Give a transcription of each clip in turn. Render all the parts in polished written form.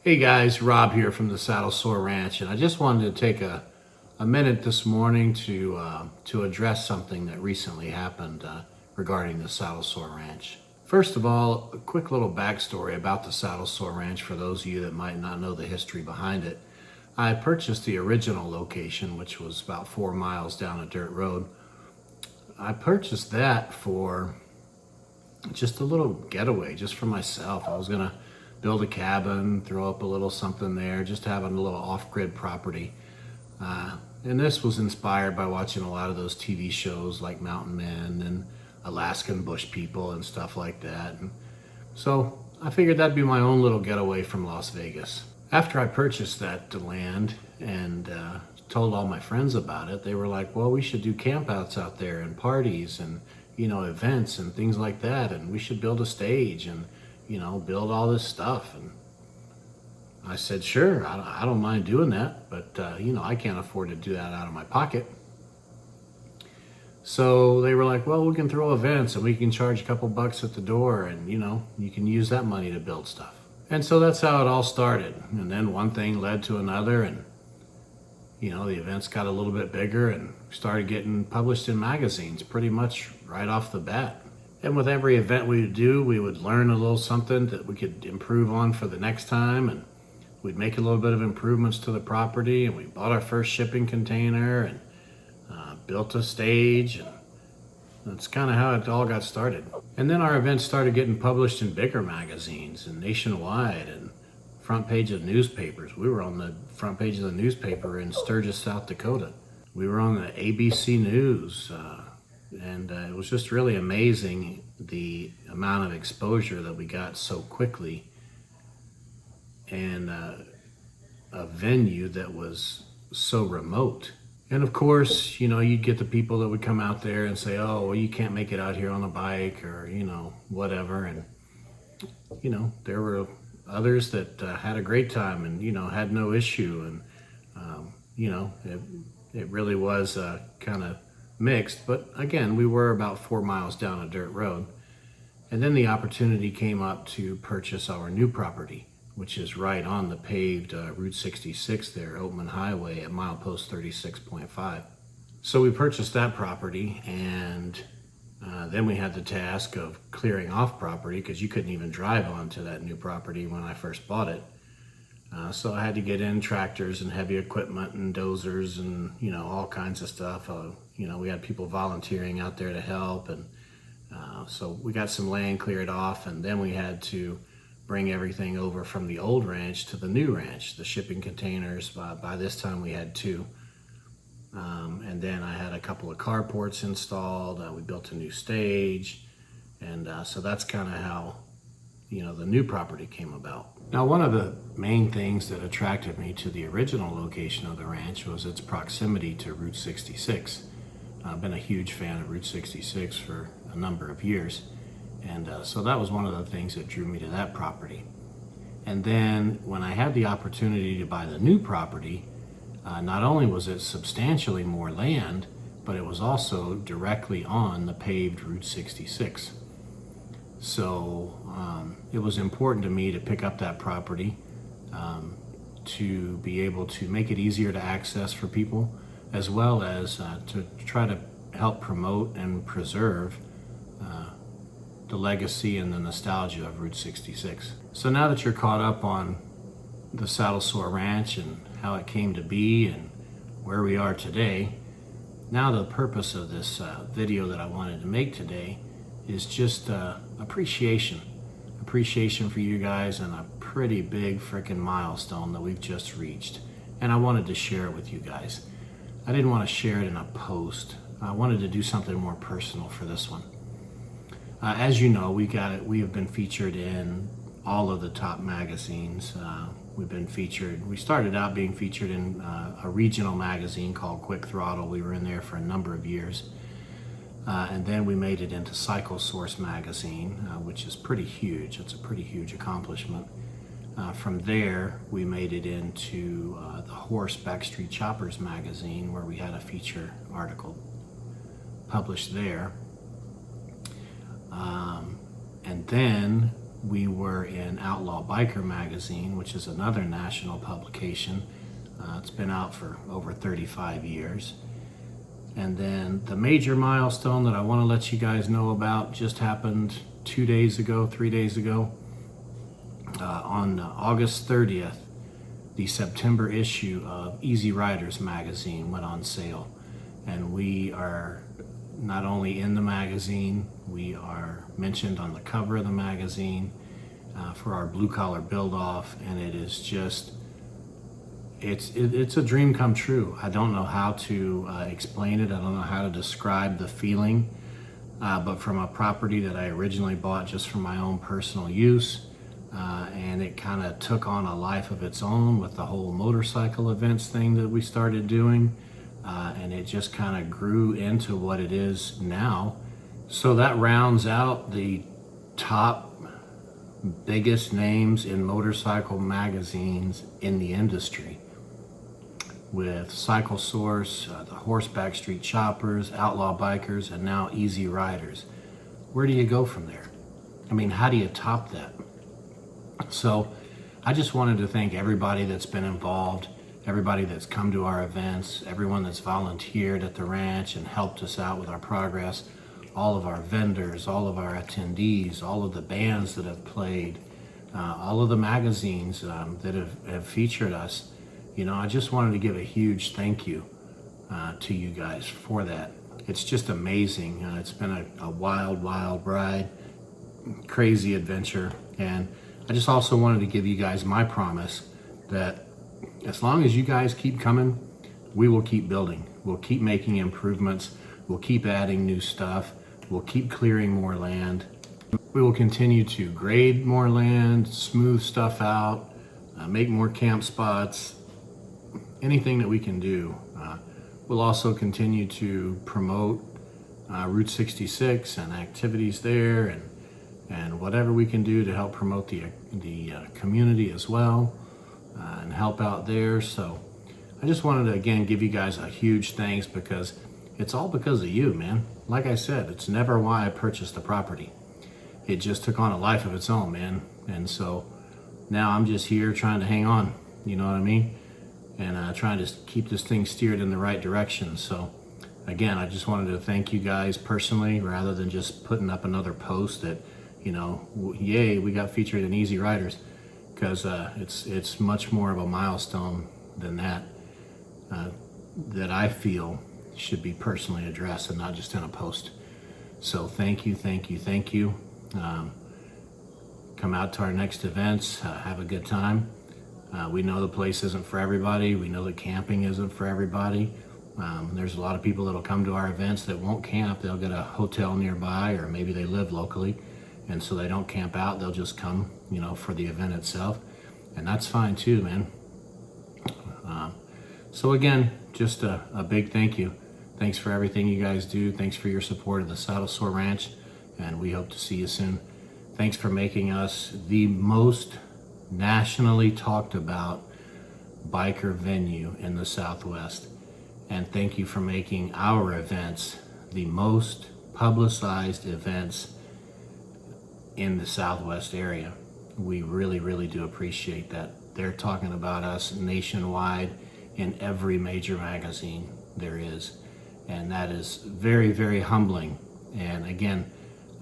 Hey guys, Rob here from the Saddle Sore Ranch, and I just wanted to take a minute this morning to address something that recently happened regarding the Saddle Sore Ranch. First of all, a quick little backstory about the Saddle Sore Ranch for those of you that might not know the history behind it. I purchased the original location, which was about 4 miles down a dirt road. I purchased that for just a little getaway, just for myself. I was gonna build a cabin, throw up a little something there, just having a little off-grid property. And this was inspired by watching a lot of those TV shows like Mountain Men and Alaskan Bush People and stuff like that. And so I figured that'd be my own little getaway from Las Vegas. After I purchased that land and told all my friends about it, they were like, well, we should do campouts out there and parties and, events and things like that. And we should build a stage and, build all this stuff. And I said, sure, I don't mind doing that, but, I can't afford to do that out of my pocket. So they were like, well, we can throw events and we can charge a couple bucks at the door and, you can use that money to build stuff. And so that's how it all started. And then one thing led to another, and, the events got a little bit bigger and started getting published in magazines pretty much right off the bat. And with every event we would do, we would learn a little something that we could improve on for the next time. And we'd make a little bit of improvements to the property. And we bought our first shipping container and built a stage. And that's kind of how it all got started. And then our events started getting published in bigger magazines and nationwide and front page of newspapers. We were on the front page of the newspaper in Sturgis, South Dakota. We were on the ABC News. And it was just really amazing the amount of exposure that we got so quickly, and a venue that was so remote. And of course, you'd get the people that would come out there and say, oh, well, you can't make it out here on a bike or, whatever. And, there were others that had a great time and, had no issue. And, it really was kind of mixed, but again, we were about 4 miles down a dirt road. And then the opportunity came up to purchase our new property, which is right on the paved Route 66 there, Oatman Highway at milepost 36.5. So we purchased that property, and then we had the task of clearing off property because you couldn't even drive onto that new property when I first bought it. So I had to get in tractors and heavy equipment and dozers and, all kinds of stuff. We had people volunteering out there to help. And so we got some land cleared off, and then we had to bring everything over from the old ranch to the new ranch, the shipping containers. By this time we had 2. And then I had a couple of carports installed. We built a new stage. And so that's kind of how the new property came about. Now, one of the main things that attracted me to the original location of the ranch was its proximity to Route 66. I've been a huge fan of Route 66 for a number of years, and so that was one of the things that drew me to that property. And then when I had the opportunity to buy the new property, not only was it substantially more land, but it was also directly on the paved Route 66. So it was important to me to pick up that property to be able to make it easier to access for people, as well as to try to help promote and preserve the legacy and the nostalgia of Route 66. So now that you're caught up on the Saddle Sore Ranch and how it came to be and where we are today, now the purpose of this video that I wanted to make today is just appreciation for you guys and a pretty big freaking milestone that we've just reached. And I wanted to share it with you guys. I didn't want to share it in a post. I wanted to do something more personal for this one. As you know, we have been featured in all of the top magazines. We started out being featured in a regional magazine called Quick Throttle. We were in there for a number of years. And then we made it into Cycle Source magazine, which is pretty huge. It's a pretty huge accomplishment. From there, we made it into the Horse Backstreet Choppers magazine, where we had a feature article published there. And then we were in Outlaw Biker magazine, which is another national publication. It's been out for over 35 years. And then the major milestone that I want to let you guys know about just happened 3 days ago. On August 30th, the September issue of Easyriders magazine went on sale. And we are not only in the magazine, we are mentioned on the cover of the magazine for our blue collar build off, and it is just, it's a dream come true. I don't know how to explain it. I don't know how to describe the feeling, but from a property that I originally bought just for my own personal use, and it kind of took on a life of its own with the whole motorcycle events thing that we started doing, and it just kind of grew into what it is now. So that rounds out the top biggest names in motorcycle magazines in the industry, with Cycle Source, the Backstreet Choppers, Outlaw Bikers, and now Easyriders. Where do you go from there? I mean, how do you top that? So I just wanted to thank everybody that's been involved, everybody that's come to our events, everyone that's volunteered at the ranch and helped us out with our progress, all of our vendors, all of our attendees, all of the bands that have played, all of the magazines that have featured us. You know, I just wanted to give a huge thank you to you guys for that. It's just amazing. It's been a wild ride, crazy adventure. And I just also wanted to give you guys my promise that as long as you guys keep coming, we will keep building. We'll keep making improvements. We'll keep adding new stuff. We'll keep clearing more land. We will continue to grade more land, smooth stuff out, make more camp spots, anything that we can do. We'll also continue to promote Route 66 and activities there, and whatever we can do to help promote the community as well, and help out there. So I just wanted to again give you guys a huge thanks, because it's all because of you, man. Like I said, it's never why I purchased the property. It just took on a life of its own, man. And so now I'm just here trying to hang on, you know what I mean? And trying to keep this thing steered in the right direction. So again, I just wanted to thank you guys personally, rather than just putting up another post that, you know, yay, we got featured in Easyriders, because it's much more of a milestone than that, that I feel should be personally addressed and not just in a post. So thank you. Come out to our next events, have a good time. We know the place isn't for everybody. We know that camping isn't for everybody. There's a lot of people that'll come to our events that won't camp. They'll get a hotel nearby, or maybe they live locally, and so they don't camp out. They'll just come, you know, for the event itself, and that's fine too, man. So again, just a big thank you. Thanks for everything you guys do. Thanks for your support of the Saddle Sore Ranch, and we hope to see you soon. Thanks for making us the most nationally talked about biker venue in the Southwest. And thank you for making our events the most publicized events in the Southwest area. We really do appreciate that. They're talking about us nationwide in every major magazine there is. And that is very humbling. And again,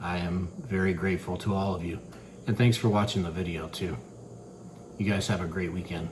I am very grateful to all of you. And thanks for watching the video too. You guys have a great weekend.